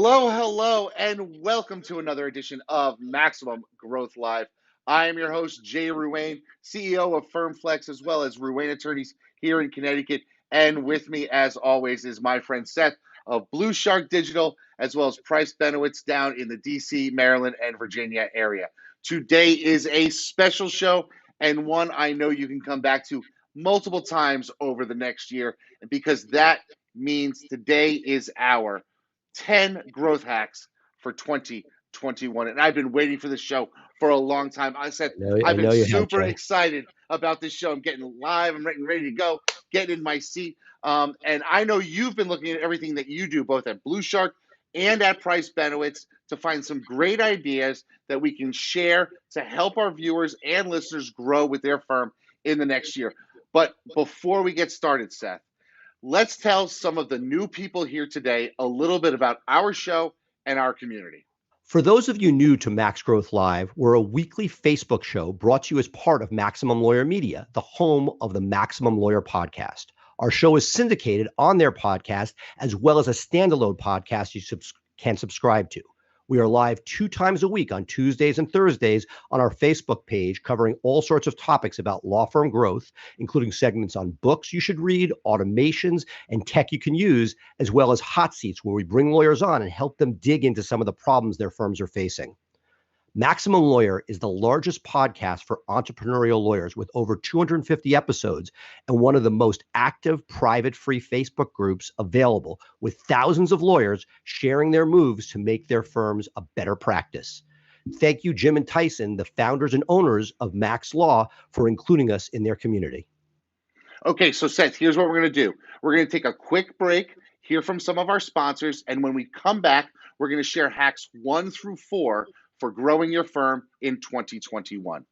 Hello, hello, and welcome to another edition of Maximum Growth Live. I am your host, Jay Ruane, CEO of FirmFlex, as well as Ruane Attorneys here in Connecticut. And with me, as always, is my friend Seth of Blue Shark Digital, as well as Price Benowitz down in the DC, Maryland, and Virginia area. Today is a special show and one I know you can come back to multiple times over the next year, because that means today is our 10 growth hacks for 2021. And I've been waiting for this show for a long time. I said, I I've been know you have, super Jay. excited about this show. I'm getting live. I'm ready to go, getting in my seat. And I know you've been looking at everything that you do, both at Blue Shark and at Price Benowitz, to find some great ideas that we can share to help our viewers and listeners grow with their firm in the next year. But before we get started, Seth, let's tell some of the new people here today a little bit about our show and our community. For those of you new to Max Growth Live, we're a weekly Facebook show brought to you as part of Maximum Lawyer Media, the home of the Maximum Lawyer podcast. Our show is syndicated on their podcast, as well as a standalone podcast you can subscribe to. We are live 2 times a week on Tuesdays and Thursdays on our Facebook page, covering all sorts of topics about law firm growth, including segments on books you should read, automations, and tech you can use, as well as hot seats where we bring lawyers on and help them dig into some of the problems their firms are facing. Maximum Lawyer is the largest podcast for entrepreneurial lawyers with over 250 episodes and one of the most active private free Facebook groups available, with thousands of lawyers sharing their moves to make their firms a better practice. Thank you, Jim and Tyson, the founders and owners of Max Law, for including us in their community. Okay, so Seth, here's what we're going to do. We're going to take a quick break, hear from some of our sponsors, and when we come back, we're going to share hacks 1 through 4 for growing your firm in 2021.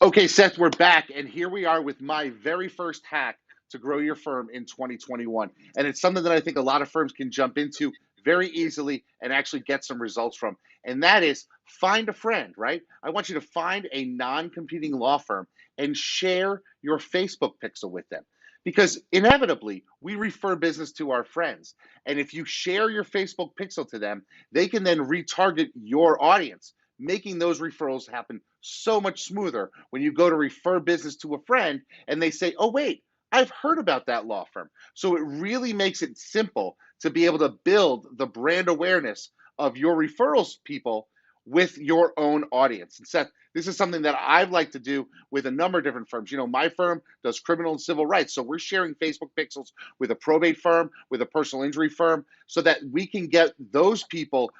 Okay, Seth, we're back, and here we are with my very first hack to grow your firm in 2021. And it's something that I think a lot of firms can jump into very easily and actually get some results from. And that is find a friend, right? I want you to find a non-competing law firm and share your Facebook pixel with them. Because inevitably, we refer business to our friends. And if you share your Facebook pixel to them, they can then retarget your audience, making those referrals happen so much smoother when you go to refer business to a friend and they say, oh, wait, I've heard about that law firm. So it really makes it simple to be able to build the brand awareness of your referrals people with your own audience. And Seth, this is something that I'd like to do with a number of different firms. You know, my firm does criminal and civil rights. So we're sharing Facebook pixels with a probate firm, with a personal injury firm, so that we can get those people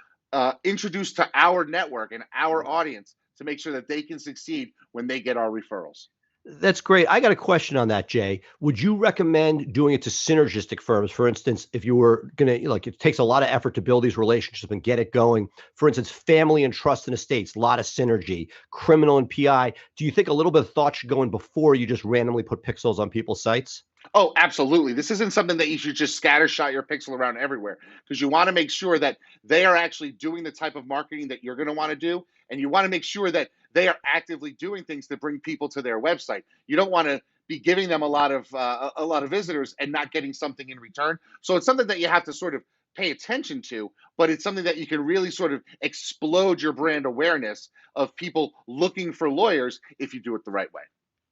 introduced to our network and our audience to make sure that they can succeed when they get our referrals. That's great. I got a question on that, Jay. Would you recommend doing it to synergistic firms? For instance, if you were going to, like, it takes a lot of effort to build these relationships and get it going. For instance, family and trust and estates, a lot of synergy, criminal and PI. Do you think a little bit of thought should go in before you just randomly put pixels on people's sites? Oh, absolutely. This isn't something that you should just scattershot your pixel around everywhere, because you want to make sure that they are actually doing the type of marketing that you're going to want to do. And you want to make sure that they are actively doing things to bring people to their website. You don't want to be giving them a lot of visitors and not getting something in return. So it's something that you have to sort of pay attention to, but it's something that you can really sort of explode your brand awareness of people looking for lawyers if you do it the right way.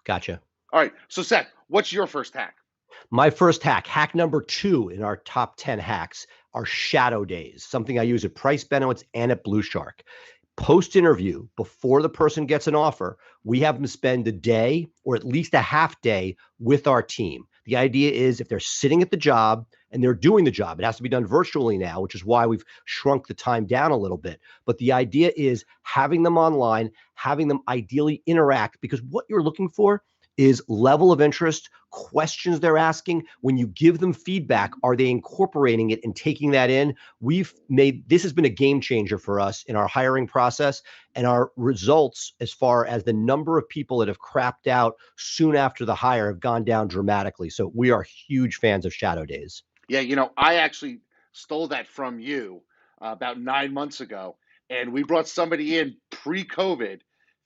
Gotcha. All right. So Seth, what's your first hack? My first hack number 2 in our top 10 hacks, are shadow days, something I use at Price Benowitz and at Blue Shark. Post-interview, before the person gets an offer, we have them spend a day or at least a half day with our team. The idea is if they're sitting at the job and they're doing the job, it has to be done virtually now, which is why we've shrunk the time down a little bit. But the idea is having them online, having them ideally interact, because what you're looking for is level of interest, questions they're asking. When you give them feedback, are they incorporating it and taking that in? This has been a game changer for us in our hiring process, and our results as far as the number of people that have crapped out soon after the hire have gone down dramatically. So we are huge fans of shadow days. Yeah, I actually stole that from you about 9 months ago, and we brought somebody in pre-COVID,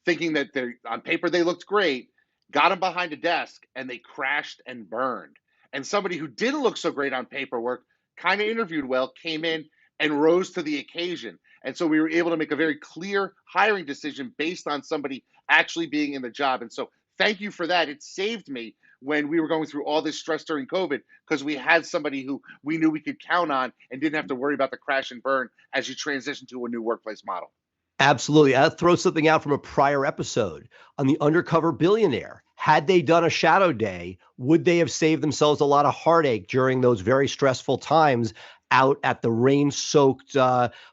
thinking that they on paper they looked great, got them behind a desk, and they crashed and burned. And somebody who didn't look so great on paperwork, kind of interviewed well, came in and rose to the occasion. And so we were able to make a very clear hiring decision based on somebody actually being in the job. And so thank you for that. It saved me when we were going through all this stress during COVID, because we had somebody who we knew we could count on and didn't have to worry about the crash and burn as you transition to a new workplace model. Absolutely. I'll throw something out from a prior episode on the undercover billionaire. Had they done a shadow day, would they have saved themselves a lot of heartache during those very stressful times out at the rain-soaked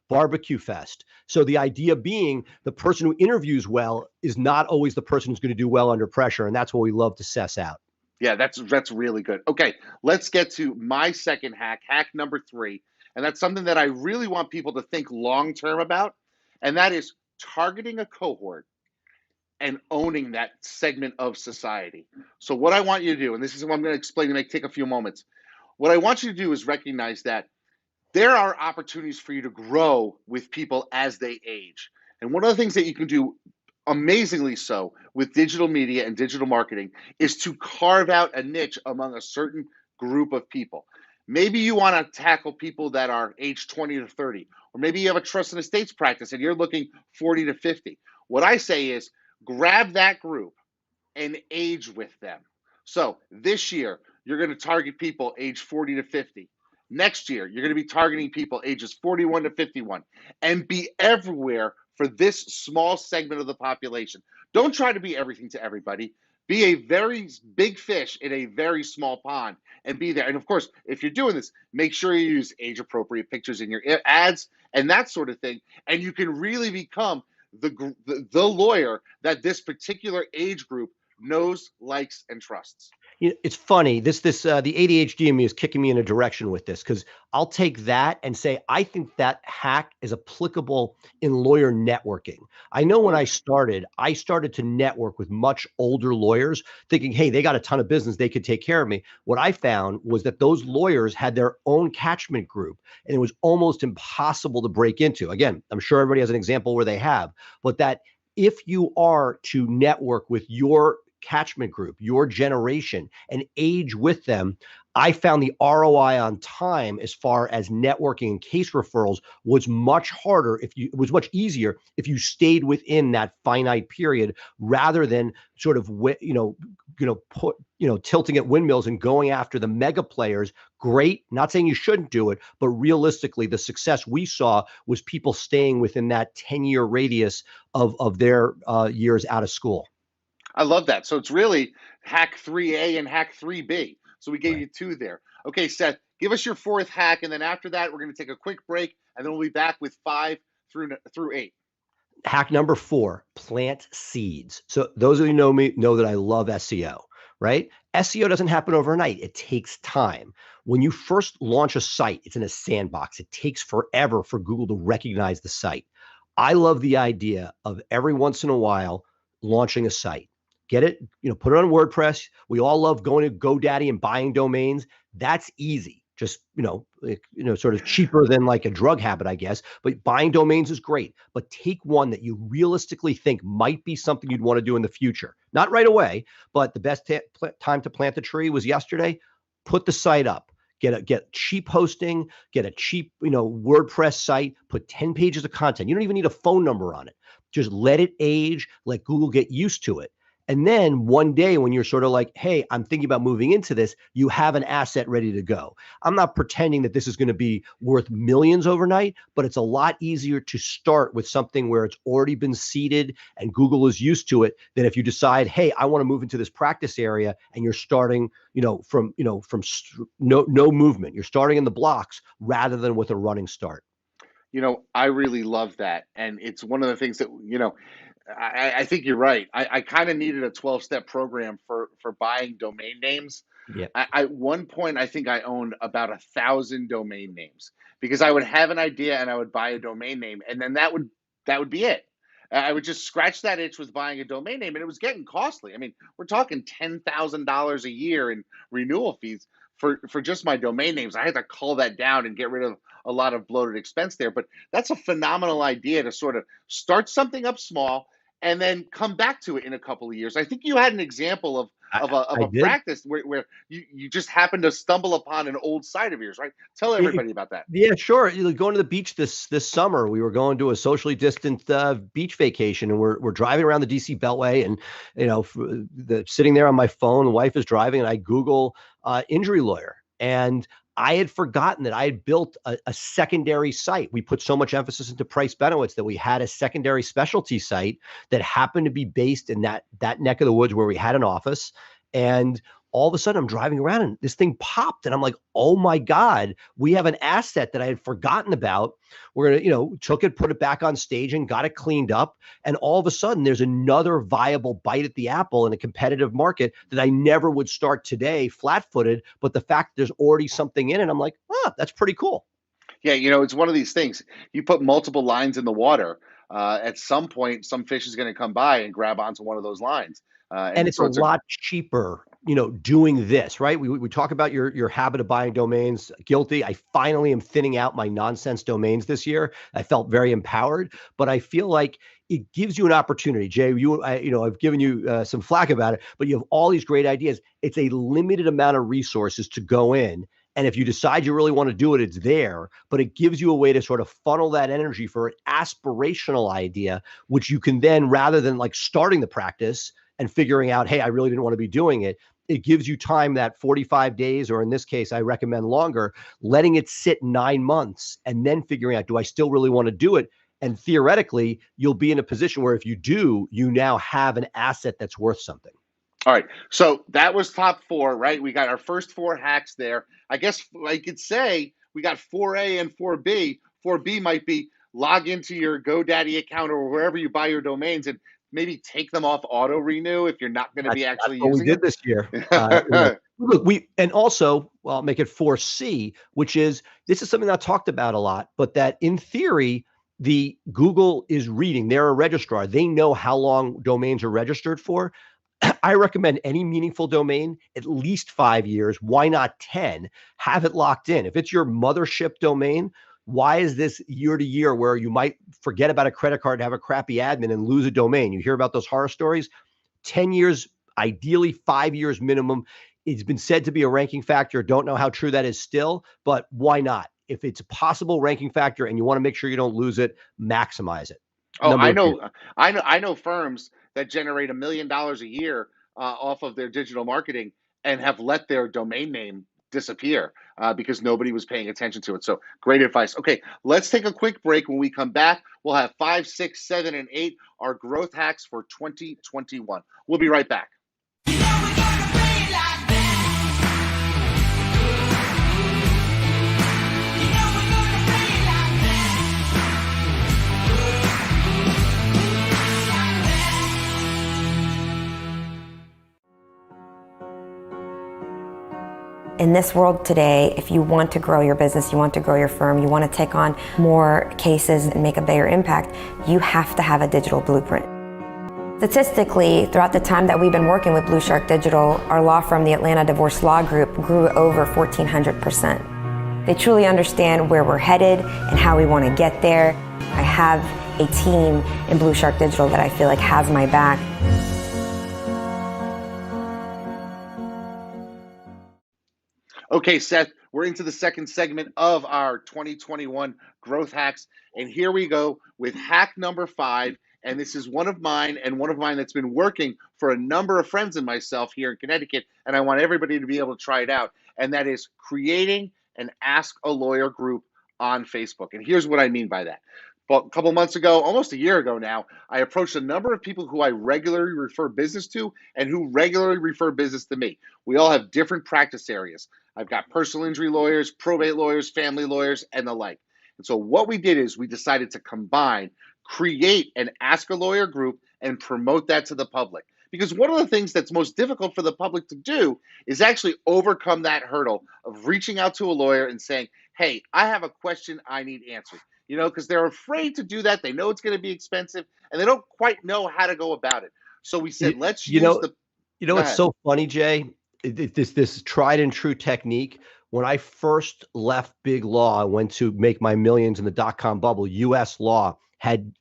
barbecue fest? So the idea being the person who interviews well is not always the person who's going to do well under pressure, and that's what we love to suss out. Yeah, that's really good. Okay, let's get to my second hack number 3, and that's something that I really want people to think long term about, and that is targeting a cohort and owning that segment of society. So what I want you to do, and this is what I'm going to explain, and may take a few moments. What I want you to do is recognize that there are opportunities for you to grow with people as they age. And one of the things that you can do amazingly so with digital media and digital marketing is to carve out a niche among a certain group of people. Maybe you want to tackle people that are age 20 to 30, or maybe you have a trust and estates practice and you're looking 40 to 50. What I say is grab that group and age with them. So this year, you're going to target people age 40 to 50. Next year, you're going to be targeting people ages 41 to 51, and be everywhere for this small segment of the population. Don't try to be everything to everybody. Be a very big fish in a very small pond and be there. And of course, if you're doing this, make sure you use age appropriate pictures in your ads and that sort of thing. And you can really become the lawyer that this particular age group knows, likes, and trusts. It's funny. The ADHD in me is kicking me in a direction with this, because I'll take that and say I think that hack is applicable in lawyer networking. I know when I started to network with much older lawyers, thinking, hey, they got a ton of business, they could take care of me. What I found was that those lawyers had their own catchment group, and it was almost impossible to break into. Again, I'm sure everybody has an example where they have, but that if you are to network with your catchment group, your generation, and age with them, I found the ROI on time as far as networking and case referrals was much harder it was much easier if you stayed within that finite period, rather than sort of tilting at windmills and going after the mega players. Great, not saying you shouldn't do it, but realistically, the success we saw was people staying within that 10-year radius of their years out of school. I love that. So it's really hack 3A and hack 3B. So we gave you 2 there. Okay, Seth, give us your 4th hack, and then after that, we're going to take a quick break, and then we'll be back with 5 through 8. Hack number 4, plant seeds. So those of you who know me know that I love SEO, right? SEO doesn't happen overnight. It takes time. When you first launch a site, it's in a sandbox. It takes forever for Google to recognize the site. I love the idea of every once in a while launching a site. Get it, put it on WordPress. We all love going to GoDaddy and buying domains. That's easy. Just, sort of cheaper than like a drug habit, I guess. But buying domains is great. But take one that you realistically think might be something you'd want to do in the future. Not right away, but the best time to plant the tree was yesterday. Put the site up. Get cheap hosting, get a cheap, WordPress site, put 10 pages of content. You don't even need a phone number on it. Just let it age, let Google get used to it. And then one day when you're sort of like, hey, I'm thinking about moving into this, you have an asset ready to go. I'm not pretending that this is going to be worth millions overnight, but it's a lot easier to start with something where it's already been seeded and Google is used to it than if you decide, hey, I want to move into this practice area and you're starting, from no movement. You're starting in the blocks rather than with a running start. I really love that. And it's one of the things that, I think you're right. I kind of needed a 12-step program for buying domain names. Yeah. At one point, I think I owned about 1,000 domain names because I would have an idea and I would buy a domain name, and then that would be it. I would just scratch that itch with buying a domain name, and it was getting costly. I mean, we're talking $10,000 a year in renewal fees for just my domain names. I had to cull that down and get rid of a lot of bloated expense there. But that's a phenomenal idea to sort of start something up small and then come back to it in a couple of years. I think you had an example of I, of I a did. practice where you just happened to stumble upon an old site of yours, right? Tell It- everybody about that. yeah, sure. Going to the beach this summer. We were going to a socially distant beach vacation, and we're driving around the DC Beltway, and sitting there on my phone. The wife is driving, and I Google injury lawyer, and I had forgotten that I had built a secondary site. We put so much emphasis into Price Benowitz that we had a secondary specialty site that happened to be based in that neck of the woods where we had an office, and all of a sudden I'm driving around and this thing popped and I'm like, oh my God, we have an asset that I had forgotten about. We're going to, took it, put it back on stage and got it cleaned up. And all of a sudden there's another viable bite at the apple in a competitive market that I never would start today flat footed. But the fact that there's already something in it, I'm like, that's pretty cool. Yeah, it's one of these things. You put multiple lines in the water. At some point, some fish is going to come by and grab onto one of those lines. And And it's a so it's a lot cheaper, doing this, right? We talk about your habit of buying domains. Guilty. I finally am thinning out my nonsense domains this year. I felt very empowered, but I feel like it gives you an opportunity. Jay, I've given you some flack about it, but you have all these great ideas. It's a limited amount of resources to go in. And if you decide you really want to do it, it's there, but it gives you a way to sort of funnel that energy for an aspirational idea, which you can then, rather than like starting the practice and figuring out, hey, I really didn't want to be doing it. It gives you time, that 45 days, or in this case, I recommend longer, letting it sit 9 months and then figuring out, do I still really want to do it? And theoretically, you'll be in a position where if you do, you now have an asset that's worth something. All right. So that was top four, right? We got our first four hacks there. I guess I could say we got 4A and 4B. 4B might be log into your GoDaddy account or wherever you buy your domains and maybe take them off auto renew if you're not going to be actually That's what we using did them. this year. Look, and also, well, I'll make it 4C, which is, this is something I talked about a lot, but that in theory, the Google is reading. They're a registrar. They know how long domains are registered for. I recommend any meaningful domain, at least 5 years. Why not 10? Have it locked in. If it's your mothership domain, why is this year to year where you might forget about a credit card and have a crappy admin and lose a domain? You hear about those horror stories. 10 years, ideally 5 years minimum. It's been said to be a ranking factor. Don't know how true that is still, but why not? If it's a possible ranking factor and you want to make sure you don't lose it, maximize it. Oh, Number two. I know firms that generate $1 million a year off of their digital marketing and have let their domain name disappear because nobody was paying attention to it. So great advice. Okay, let's take a quick break. When we come back, we'll have 5, 6, 7, and 8, our growth hacks for 2021. We'll be right back. In this world today, if you want to grow your business, you want to grow your firm, you want to take on more cases and make a bigger impact, you have to have a digital blueprint. Statistically, throughout the time that we've been working with Blue Shark Digital, our law firm, the Atlanta Divorce Law Group, grew over 1,400%. They truly understand where we're headed and how we want to get there. I have a team in Blue Shark Digital that I feel like has my back. Okay, Seth, we're into the second segment of our 2021 growth hacks. And here we go with hack number 5. And this is one of mine that's been working for a number of friends and myself here in Connecticut. And I want everybody to be able to try it out. And that is creating an Ask a Lawyer group on Facebook. And here's what I mean by that. But a couple months ago, almost a year ago now, I approached a number of people who I regularly refer business to and who regularly refer business to me. We all have different practice areas. I've got personal injury lawyers, probate lawyers, family lawyers, and the like. And so what we did is we decided to combine, create an Ask a Lawyer group, and promote that to the public. Because one of the things that's most difficult for the public to do is actually overcome that hurdle of reaching out to a lawyer and saying, hey, I have a question I need answered. Because they're afraid to do that. They know it's going to be expensive and they don't quite know how to go about it. So we said, let's You use know, the. You know Go what's ahead. so funny, Jay? This tried and true technique. When I first left big law, I went to make my millions in the dot-com bubble. U.S. law had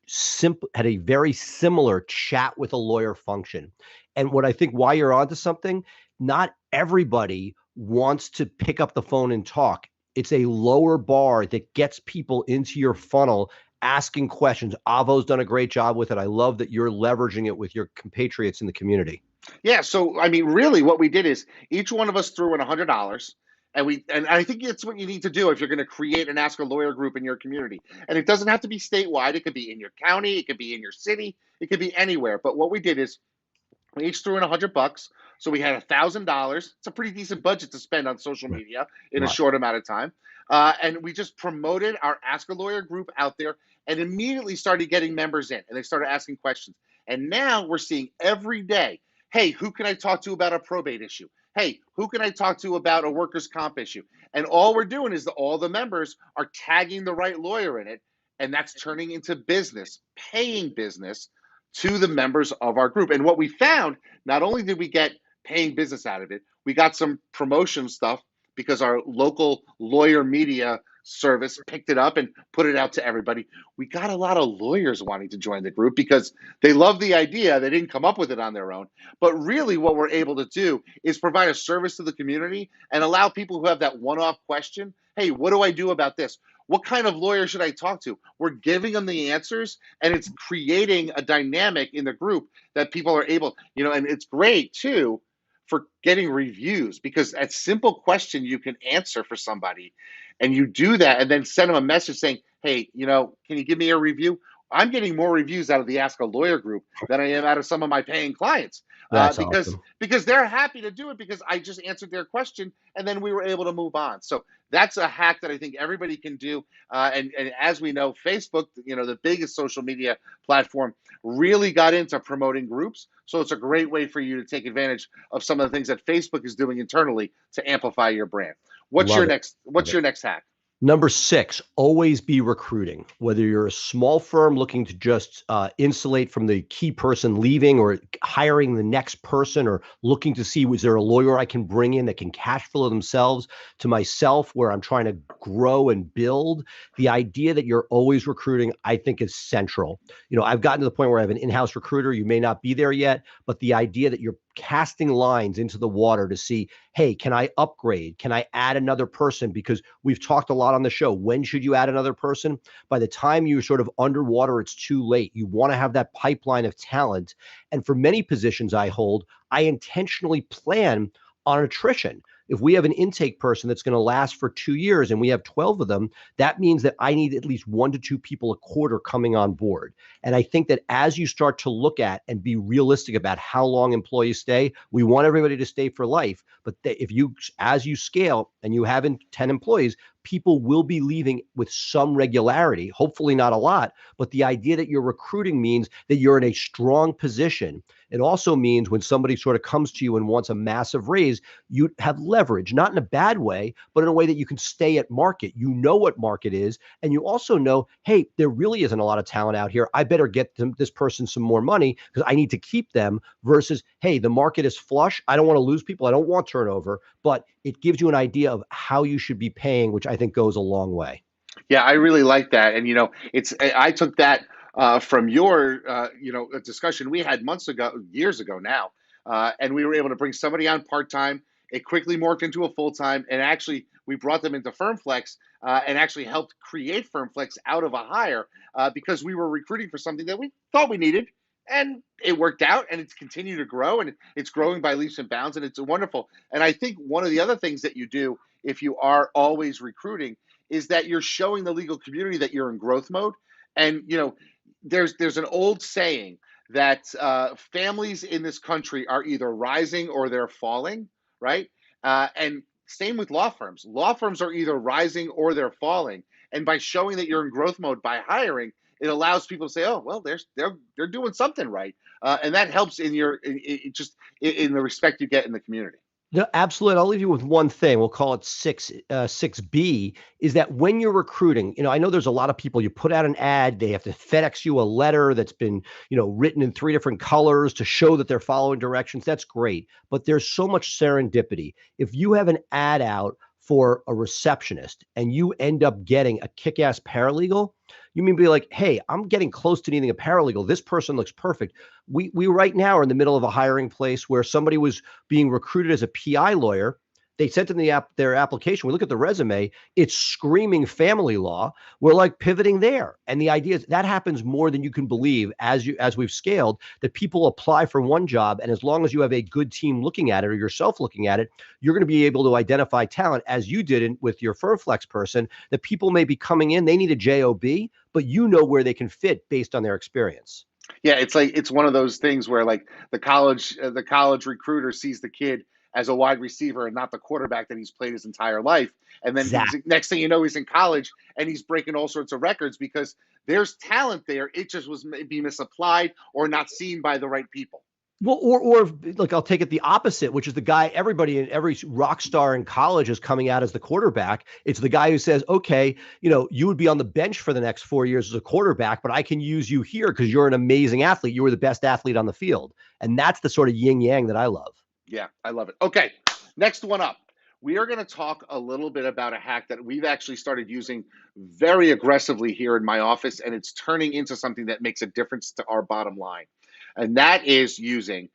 a very similar chat with a lawyer function. And what I think why you're onto something, not everybody wants to pick up the phone and talk. It's a lower bar that gets people into your funnel asking questions. Avo's done a great job with it. I love that you're leveraging it with your compatriots in the community. Yeah, so I mean, really, what we did is each one of us threw in $100, and I think that's what you need to do if you're going to create an Ask a Lawyer group in your community. And it doesn't have to be statewide; it could be in your county, it could be in your city, it could be anywhere. But what we did is we each threw in $100, so we had $1,000. It's a pretty decent budget to spend on social Right. media in a Right. short amount of time, and we just promoted our Ask a Lawyer group out there, and immediately started getting members in, and they started asking questions. And now we're seeing every day, hey, who can I talk to about a probate issue? Hey, who can I talk to about a workers' comp issue? And all we're doing is that all the members are tagging the right lawyer in it, and that's turning into business, paying business to the members of our group. And what we found, not only did we get paying business out of it, we got some promotion stuff because our local lawyer media service picked it up and put it out to everybody. We got a lot of lawyers wanting to join the group because they love the idea. They didn't come up with it on their own. But really, what we're able to do is provide a service to the community and allow people who have that one off question, hey, what do I do about this? What kind of lawyer should I talk to? We're giving them the answers, and it's creating a dynamic in the group that people are able, and it's great too for getting reviews, because a simple question you can answer for somebody, and you do that and then send them a message saying, hey, can you give me a review? I'm getting more reviews out of the Ask a Lawyer group than I am out of some of my paying clients, That's because awesome. they're happy to do it because I just answered their question and then we were able to move on. So that's a hack that I think everybody can do. And as we know, Facebook, the biggest social media platform, really got into promoting groups. So it's a great way for you to take advantage of some of the things that Facebook is doing internally to amplify your brand. What's Love your it. next Love what's it. your next hack? Number 6, always be recruiting. Whether you're a small firm looking to just insulate from the key person leaving, or hiring the next person, or looking to see, was there a lawyer I can bring in that can cash flow themselves, to myself where I'm trying to grow and build, the idea that you're always recruiting, I think, is central. I've gotten to the point where I have an in-house recruiter. You may not be there yet, but the idea that you're casting lines into the water to see, hey, can I upgrade? Can I add another person? Because we've talked a lot on the show. When should you add another person? By the time you're sort of underwater, it's too late. You want to have that pipeline of talent. And for many positions I hold, I intentionally plan on attrition. If we have an intake person that's going to last for 2 years and we have 12 of them, that means that I need at least 1 to 2 people a quarter coming on board. And I think that as you start to look at and be realistic about how long employees stay, we want everybody to stay for life. But as you scale and you have 10 employees, people will be leaving with some regularity, hopefully not a lot. But the idea that you're recruiting means that you're in a strong position. It also means when somebody sort of comes to you and wants a massive raise, you have leverage, not in a bad way, but in a way that you can stay at market. You know what market is. And you also know, hey, there really isn't a lot of talent out here. I better get this person some more money because I need to keep them, versus, hey, the market is flush. I don't want to lose people. I don't want turnover, but it gives you an idea of how you should be paying, which I think goes a long way. Yeah, I really like that. And I took that from your a discussion we had months ago, years ago now, and we were able to bring somebody on part time. It quickly morphed into a full time, and actually we brought them into FirmFlex, and actually helped create FirmFlex out of a hire, because we were recruiting for something that we thought we needed. And it worked out, and it's continued to grow, and it's growing by leaps and bounds, and it's wonderful. And I think one of the other things that you do, if you are always recruiting, is that you're showing the legal community that you're in growth mode. And there's an old saying that families in this country are either rising or they're falling, right? And same with law firms. Law firms are either rising or they're falling. And by showing that you're in growth mode by hiring, it allows people to say, oh, well, they're doing something right. And that helps in in the respect you get in the community. No, absolutely. I'll leave you with one thing. We'll call it 6B, is that when you're recruiting, I know there's a lot of people, you put out an ad, they have to FedEx you a letter that's been, written in 3 different colors to show that they're following directions. That's great. But there's so much serendipity. If you have an ad out for a receptionist and you end up getting a kick-ass paralegal, you mean be like, hey, I'm getting close to needing a paralegal. This person looks perfect. We right now are in the middle of a hiring place where somebody was being recruited as a PI lawyer. They sent in their application. We look at the resume. It's screaming family law. We're like pivoting there. And the idea is that happens more than you can believe as we've scaled, that people apply for one job. And as long as you have a good team looking at it or yourself looking at it, you're going to be able to identify talent, as you did with your FirmFlex person, that people may be coming in. They need a job, but you know where they can fit based on their experience. Yeah, it's one of those things where like the college recruiter sees the kid as a wide receiver and not the quarterback that he's played his entire life. And then next thing you know, he's in college and he's breaking all sorts of records because there's talent there. It just was maybe misapplied or not seen by the right people. Well, or look, I'll take it the opposite, which is the guy everybody in every rock star in college is coming out as the quarterback. It's the guy who says, okay, you would be on the bench for the next 4 years as a quarterback, but I can use you here because you're an amazing athlete. You were the best athlete on the field. And that's the sort of yin yang that I love. Yeah, I love it. Okay, next one up. We are going to talk a little bit about a hack that we've actually started using very aggressively here in my office, and it's turning into something that makes a difference to our bottom line. And that is using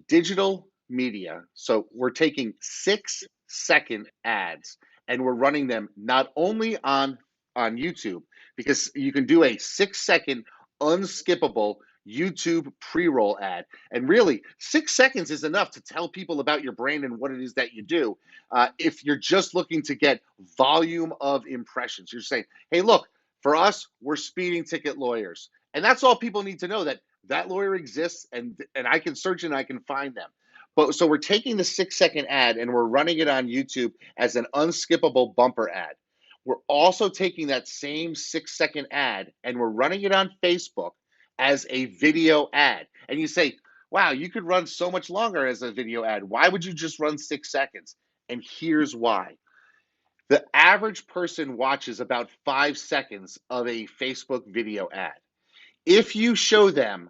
digital media. So we're taking 6-second ads and we're running them not only on YouTube, because you can do a 6-second unskippable YouTube pre-roll ad. And really, 6 seconds is enough to tell people about your brand and what it is that you do. If you're just looking to get volume of impressions, you're saying, hey, look, for us, we're speeding ticket lawyers. And that's all people need to know, that lawyer exists and I can search and I can find them. But so we're taking the 6-second ad and we're running it on YouTube as an unskippable bumper ad. We're also taking that same 6-second ad and we're running it on Facebook as a video ad. And you say, wow, you could run so much longer as a video ad. Why would you just run 6 seconds? And here's why. The average person watches about 5 seconds of a Facebook video ad. If you show them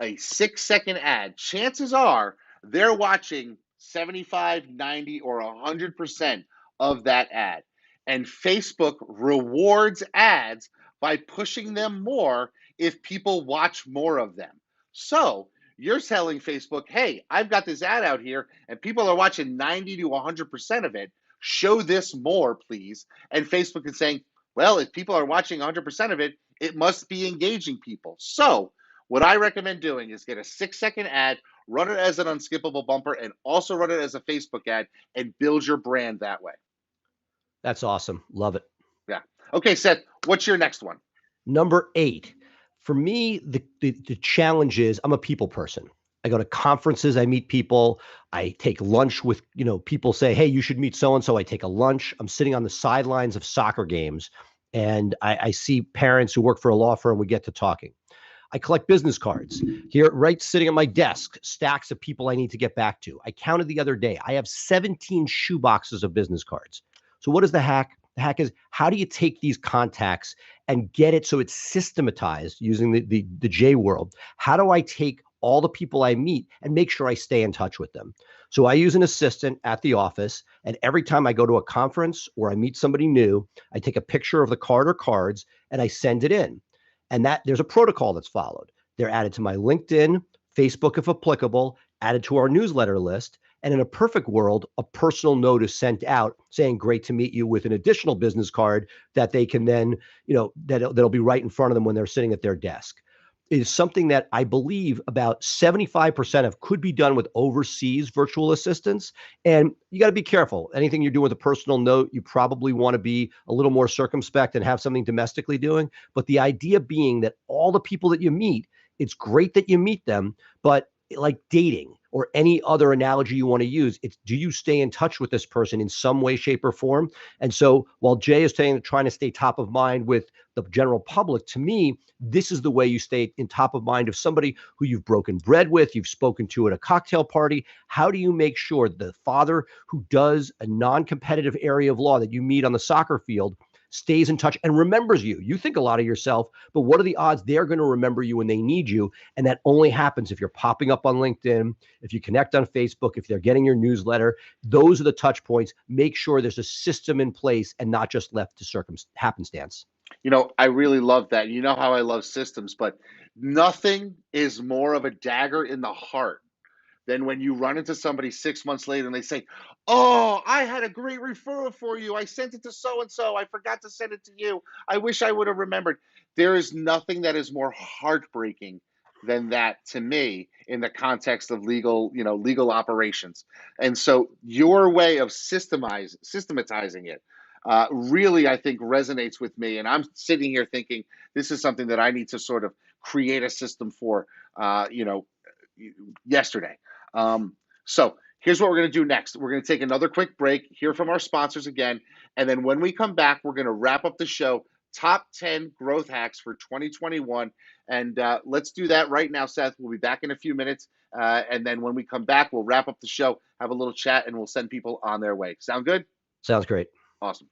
a 6-second ad, chances are they're watching 75, 90, or 100% of that ad. And Facebook rewards ads by pushing them more if people watch more of them. So you're telling Facebook, hey, I've got this ad out here and people are watching 90 to 100% of it. Show this more, please. And Facebook is saying, well, if people are watching 100% of it, it must be engaging people. So what I recommend doing is get a 6-second ad, run it as an unskippable bumper, and also run it as a Facebook ad and build your brand that way. That's awesome. Love it. Yeah. Okay, Seth, what's your next one? Number 8. For me, the challenge is I'm a people person. I go to conferences, I meet people, I take lunch with, people say, hey, you should meet so-and-so. I take a lunch. I'm sitting on the sidelines of soccer games and I see parents who work for a law firm. We get to talking. I collect business cards here, right sitting at my desk, stacks of people I need to get back to. I counted the other day. I have 17 shoe boxes of business cards. So what is the hack? The hack is, how do you take these contacts and get it so it's systematized using the J world? How do I take all the people I meet and make sure I stay in touch with them? So I use an assistant at the office, and every time I go to a conference or I meet somebody new, I take a picture of the card or cards and I send it in. And that there's a protocol that's followed. They're added to my LinkedIn, Facebook, if applicable, added to our newsletter list. And in a perfect world, a personal note is sent out saying, great to meet you, with an additional business card that they can then, that'll be right in front of them when they're sitting at their desk. It is something that I believe about 75% of could be done with overseas virtual assistants. And you got to be careful. Anything you're doing with a personal note, you probably want to be a little more circumspect and have something domestically doing. But the idea being that all the people that you meet, it's great that you meet them, but like dating or any other analogy you want to use, it's, do you stay in touch with this person in some way, shape, or form? And so while Jay is trying to stay top of mind with the general public, to me, this is the way you stay in top of mind of somebody who you've broken bread with, you've spoken to at a cocktail party. How do you make sure the father who does a non-competitive area of law that you meet on the soccer field stays in touch and remembers you? You think a lot of yourself, but what are the odds they're going to remember you when they need you? And that only happens if you're popping up on LinkedIn, if you connect on Facebook, if they're getting your newsletter. Those are the touch points. Make sure there's a system in place and not just left to happenstance. I really love that. You know how I love systems, but nothing is more of a dagger in the heart than when you run into somebody 6 months later and they say, "Oh, I had a great referral for you. I sent it to so-and-so. I forgot to send it to you. I wish I would have remembered." There is nothing that is more heartbreaking than that to me in the context of legal operations. And so your way of systematizing it really, I think, resonates with me. And I'm sitting here thinking this is something that I need to sort of create a system for, yesterday. So here's what we're going to do next. We're going to take another quick break, hear from our sponsors again, and then when we come back, we're going to wrap up the show, top 10 growth hacks for 2021. And let's do that right now, Seth. We'll be back in a few minutes. And then when we come back, we'll wrap up the show, have a little chat, and we'll send people on their way. Sound good? Sounds great. Awesome.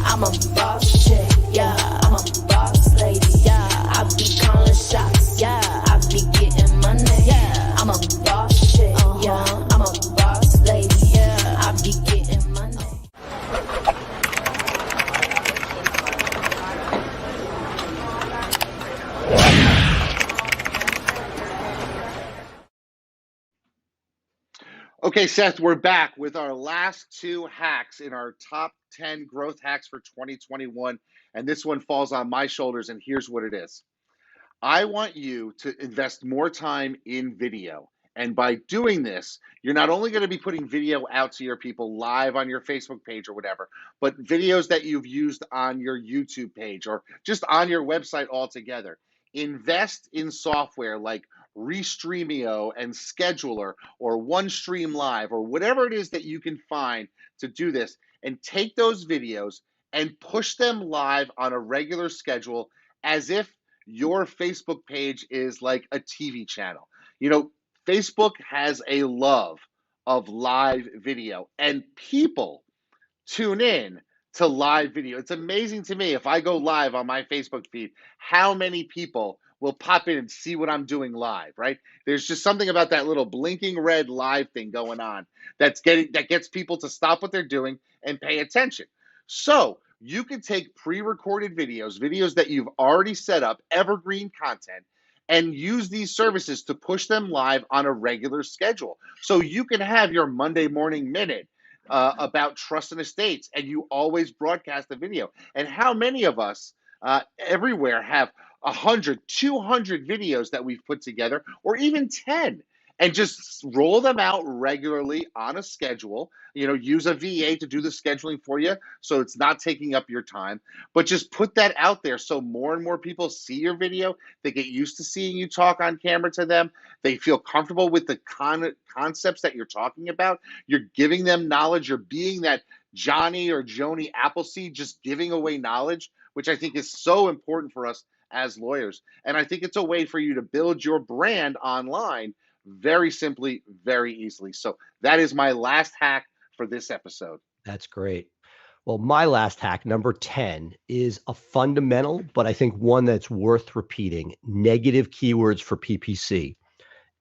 I'm a boss chick, yeah. I'm a boss lady, yeah. I be calling shots, yeah. I be getting money, yeah. I'm a boss chick, yeah. I'm a boss lady, yeah. I be getting money. Okay, Seth, we're back with our last two hacks in our top 10 growth hacks for 2021. And this one falls on my shoulders, and here's what it is. I want you to invest more time in video. And by doing this, you're not only going to be putting video out to your people live on your Facebook page or whatever, but videos that you've used on your YouTube page or just on your website altogether. Invest in software like Restreamio and Scheduler or OneStream Live or whatever it is that you can find to do this, and take those videos and push them live on a regular schedule as if your Facebook page is like a TV channel. Facebook has a love of live video, and people tune in to live video. It's amazing to me, if I go live on my Facebook feed, how many people will pop in and see what I'm doing live, right? There's just something about that little blinking red live thing going on that gets people to stop what they're doing and pay attention. So you can take pre-recorded videos that you've already set up, evergreen content, and use these services to push them live on a regular schedule. So you can have your Monday morning minute about trust and estates, and you always broadcast the video. And how many of us everywhere have 100, 200 videos that we've put together, or even 10, and just roll them out regularly on a schedule. Use a VA to do the scheduling for you so it's not taking up your time, but just put that out there so more and more people see your video. They get used to seeing you talk on camera to them. They feel comfortable with the concepts that you're talking about. You're giving them knowledge. You're being that Johnny or Joni Appleseed, just giving away knowledge, which I think is so important for us as lawyers. And I think it's a way for you to build your brand online very simply, very easily. So that is my last hack for this episode. That's great. Well, my last hack, number 10, is a fundamental, but I think one that's worth repeating: negative keywords for PPC.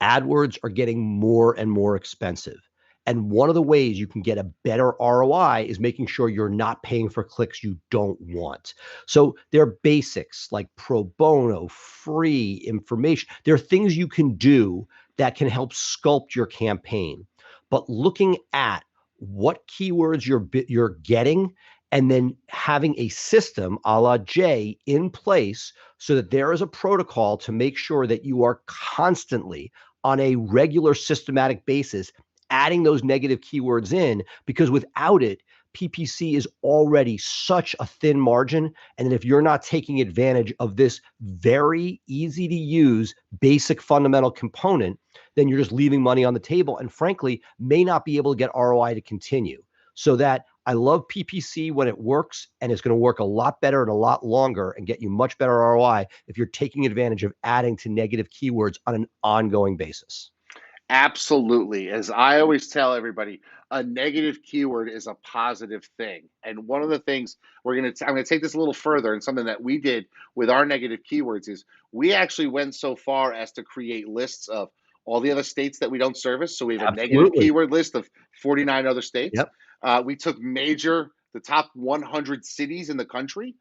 AdWords are getting more and more expensive. And one of the ways you can get a better ROI is making sure you're not paying for clicks you don't want. So there are basics like pro bono, free information. There are things you can do that can help sculpt your campaign. But looking at what keywords you're getting, and then having a system a la Jay in place so that there is a protocol to make sure that you are constantly on a regular systematic basis, adding those negative keywords in, because without it, PPC is already such a thin margin. And then if you're not taking advantage of this very easy to use basic fundamental component, then you're just leaving money on the table and frankly may not be able to get ROI to continue. So that I love PPC when it works, and it's going to work a lot better and a lot longer and get you much better ROI if you're taking advantage of adding to negative keywords on an ongoing basis. Absolutely. As I always tell everybody, a negative keyword is a positive thing. And one of the things I'm going to take this a little further, and something that we did with our negative keywords is we actually went so far as to create lists of all the other states that we don't service. So we have a negative keyword list of 49 other states. Yep. We took the top 100 cities in the country.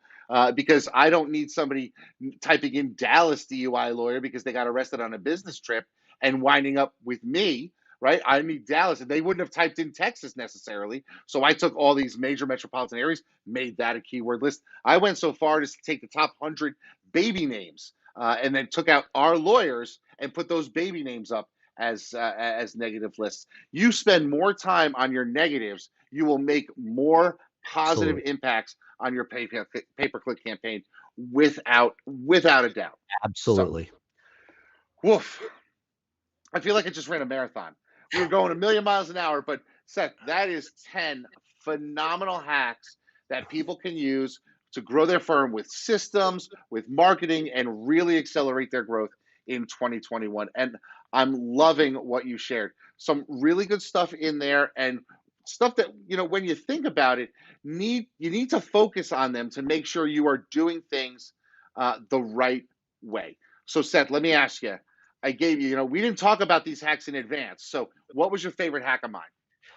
Because I don't need somebody typing in Dallas DUI lawyer because they got arrested on a business trip and winding up with me, right? I need Dallas, and they wouldn't have typed in Texas necessarily. So I took all these major metropolitan areas, made that a keyword list. I went so far as to take the top 100 baby names and then took out our lawyers and put those baby names up as negative lists. You spend more time on your negatives, you will make more positive impacts on your pay-per-click campaign without a doubt. Absolutely. So, woof. I feel like I just ran a marathon. We were going a million miles an hour, but Seth, that is 10 phenomenal hacks that people can use to grow their firm with systems, with marketing, and really accelerate their growth in 2021. And I'm loving what you shared. Some really good stuff in there, and stuff that, when you think about it, you need to focus on them to make sure you are doing things the right way. So Seth, let me ask you, I gave you, we didn't talk about these hacks in advance. So what was your favorite hack of mine?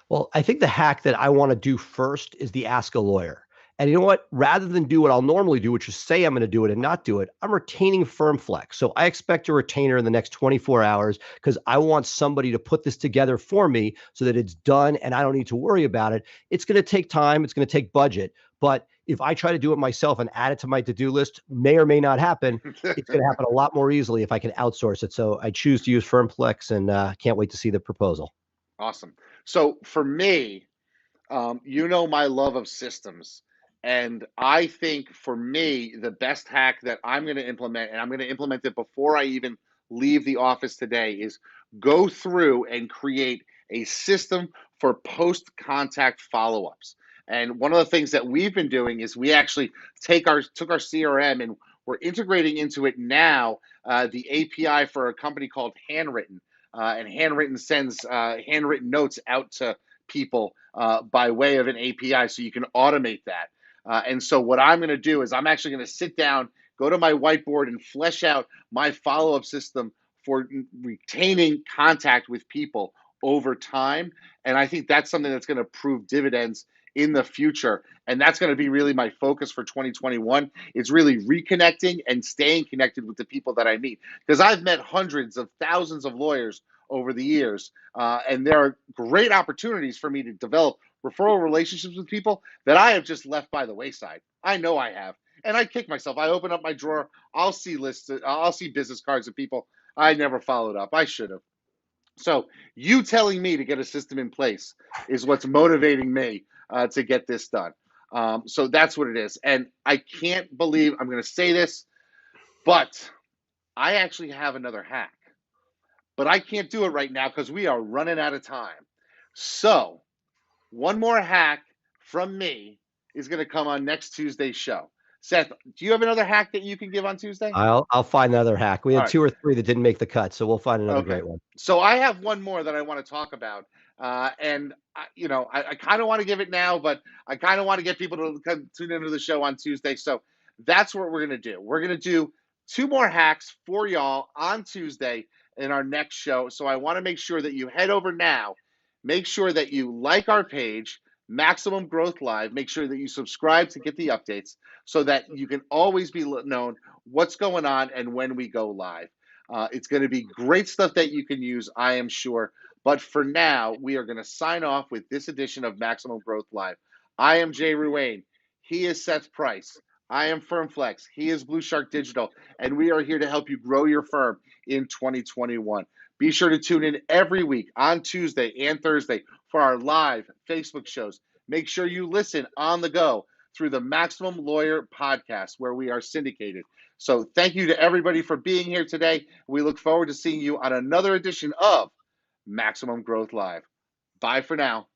Well, I think the hack that I want to do first is the ask a lawyer. And you know what? Rather than do what I'll normally do, which is say I'm going to do it and not do it, I'm retaining firm flex. So I expect a retainer in the next 24 hours because I want somebody to put this together for me so that it's done and I don't need to worry about it. It's going to take time. It's going to take budget. But if I try to do it myself and add it to my to-do list, may or may not happen. It's going to happen a lot more easily if I can outsource it. So I choose to use firm flex, and can't wait to see the proposal. Awesome. So for me, my love of systems. And I think for me, the best hack that I'm going to implement, and I'm going to implement it before I even leave the office today, is go through and create a system for post-contact follow-ups. And one of the things that we've been doing is we actually took our CRM and we're integrating into it now the API for a company called Handwritten. And Handwritten sends handwritten notes out to people by way of an API, so you can automate that. And so what I'm going to do is I'm actually going to sit down, go to my whiteboard, and flesh out my follow-up system for retaining contact with people over time. And I think that's something that's going to prove dividends in the future. And that's going to be really my focus for 2021. It's really reconnecting and staying connected with the people that I meet. Because I've met hundreds of thousands of lawyers over the years. And there are great opportunities for me to develop referral relationships with people that I have just left by the wayside. I know I have. And I kick myself. I open up my drawer. I'll see lists. I'll see business cards of people I never followed up. I should have. So you telling me to get a system in place is what's motivating me to get this done. So that's what it is. And I can't believe I'm going to say this, but I actually have another hack. But I can't do it right now because we are running out of time. So one more hack from me is going to come on next Tuesday's show. Seth, do you have another hack that you can give on Tuesday? I'll find another hack. We had 2 or 3 that didn't make the cut, so we'll find another great one. So I have one more that I want to talk about, and I kind of want to give it now, but I kind of want to get people to come tune into the show on Tuesday. So that's what we're going to do. We're going to do 2 more hacks for y'all on Tuesday in our next show. So I want to make sure that you head over now. Make sure that you like our page, Maximum Growth Live. Make sure that you subscribe to get the updates so that you can always be known what's going on and when we go live. It's going to be great stuff that you can use, I am sure. But for now, we are going to sign off with this edition of Maximum Growth Live. I am Jay Ruane. He is Seth Price. I am FirmFlex. He is Blue Shark Digital, and we are here to help you grow your firm in 2021. Be sure to tune in every week on Tuesday and Thursday for our live Facebook shows. Make sure you listen on the go through the Maximum Lawyer podcast, where we are syndicated. So thank you to everybody for being here today. We look forward to seeing you on another edition of Maximum Growth Live. Bye for now.